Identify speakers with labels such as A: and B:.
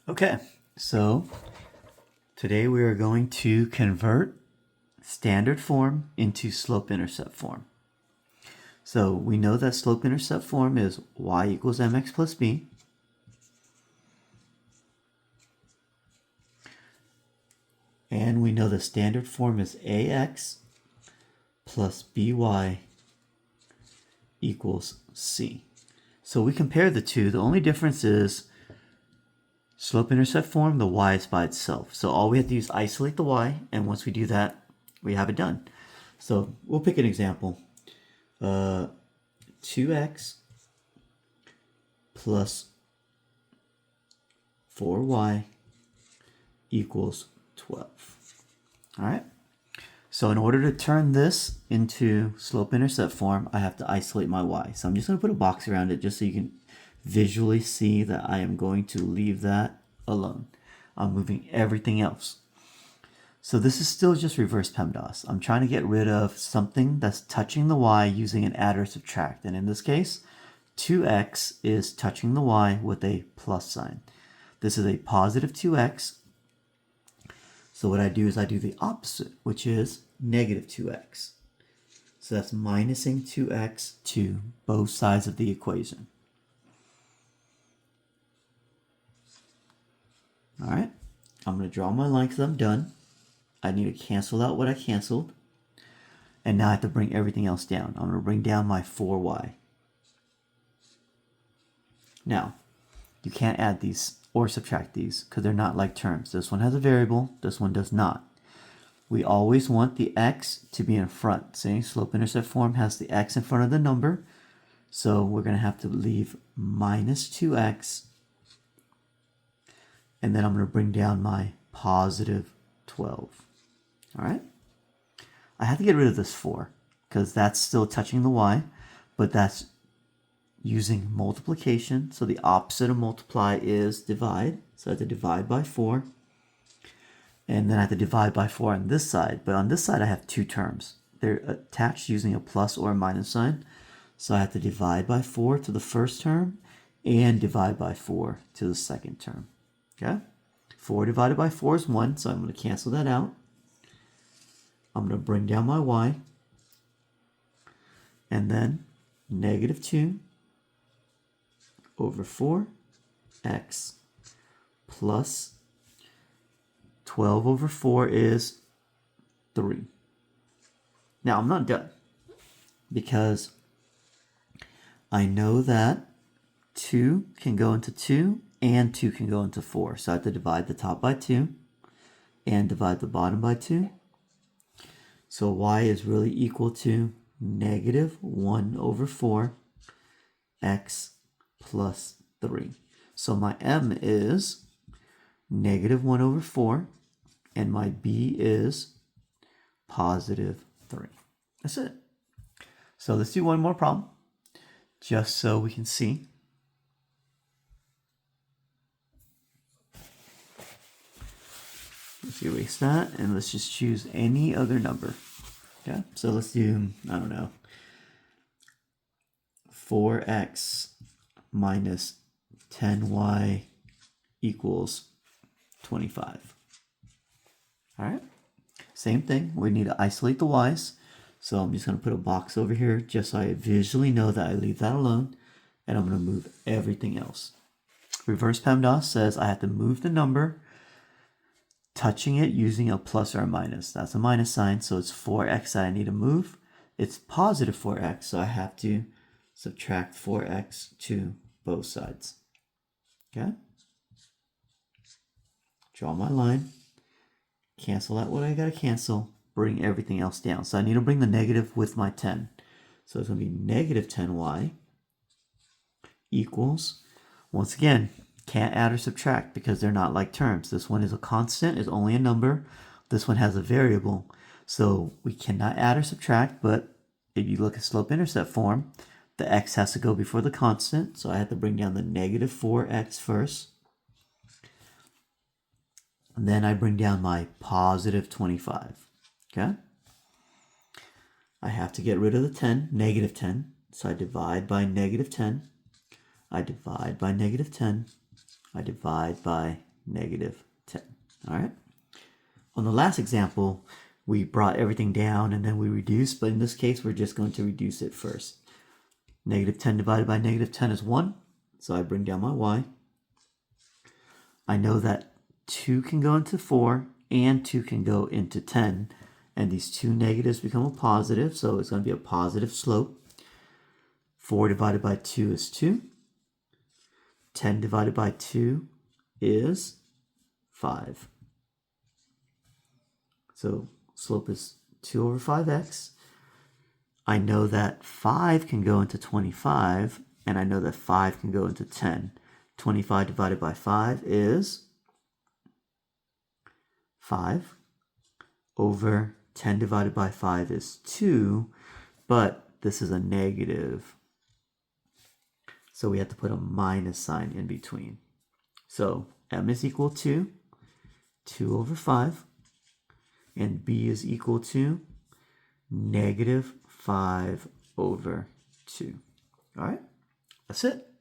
A: Okay, so today we are going to convert standard form into slope-intercept form. So we know that slope-intercept form is y equals mx plus b. And we know the standard form is ax plus by equals c. So we compare the two. The only difference is slope-intercept form, the y is by itself. So all we have to do is isolate the y, and once we do that, we have it done. So we'll pick an example. 2x plus 4y equals 12. All right. So in order to turn this into slope-intercept form, I have to isolate my y. So I'm just going to put a box around it just so you can visually see that I am going to leave that alone. I'm moving everything else. So this is still just reverse PEMDAS. I'm trying to get rid of something that's touching the y using an add or subtract. And in this case, 2x is touching the y with a plus sign. This is a positive 2x. So what I do is I do the opposite, which is negative 2x. So that's minusing 2x to both sides of the equation. All right, I'm going to draw my line because I'm done. I need to cancel out what I canceled. And now I have to bring everything else down. I'm going to bring down my 4y. Now, you can't add these or subtract these because they're not like terms. This one has a variable, this one does not. We always want the x to be in front. Say slope-intercept form has the x in front of the number. So we're going to have to leave minus 2x. And then I'm going to bring down my positive 12. All right. I have to get rid of this 4 because that's still touching the y, but that's using multiplication. So the opposite of multiply is divide. So I have to divide by 4. And then I have to divide by 4 on this side. But on this side I have two terms. They're attached using a plus or a minus sign. So I have to divide by 4 to the first term and divide by 4 to the second term. Okay? 4 divided by 4 is 1, so I'm going to cancel that out. I'm going to bring down my y. And then negative 2 over 4x plus 12 over 4 is 3. Now I'm not done because I know that 2 can go into 2 and 2 can go into 4. So I have to divide the top by 2 and divide the bottom by 2. So y is really equal to negative 1 over 4 x plus 3. So my m is negative 1 over 4 and my b is positive 3. That's it. So let's do one more problem just so we can see. Let's erase that and let's just choose any other number. Okay, so let's do, I don't know, 4x minus 10y equals 25. All right, same thing. We need to isolate the y's. So I'm just going to put a box over here just so I visually know that I leave that alone. And I'm going to move everything else. Reverse PEMDAS says I have to move the number touching it using a plus or a minus. That's a minus sign, so it's 4x that I need to move. It's positive 4x, so I have to subtract 4x to both sides. Okay? Draw my line. Cancel out what I gotta cancel. Bring everything else down. So I need to bring the negative with my 10. So it's gonna be negative 10y equals, once again, can't add or subtract because they're not like terms. This one is a constant, is only a number. This one has a variable. So we cannot add or subtract, but if you look at slope-intercept form, the x has to go before the constant. So I have to bring down the negative 4x first. And then I bring down my positive 25. Okay? I have to get rid of the 10, negative 10. So I divide by negative 10. I divide by negative 10. I divide by negative 10. All right. On the last example, we brought everything down and then we reduced, but in this case, we're just going to reduce it first. Negative 10 divided by negative 10 is 1, so I bring down my y. I know that 2 can go into 4 and 2 can go into 10, and these two negatives become a positive, so it's going to be a positive slope. 4 divided by 2 is 2. 10 divided by 2 is 5. So slope is 2 over 5x. I know that 5 can go into 25, and I know that 5 can go into 10. 25 divided by 5 is 5 over 10 divided by 5 is 2, but this is a negative. So we have to put a minus sign in between. So m is equal to 2 over 5, and b is equal to negative 5 over 2. All right, that's it.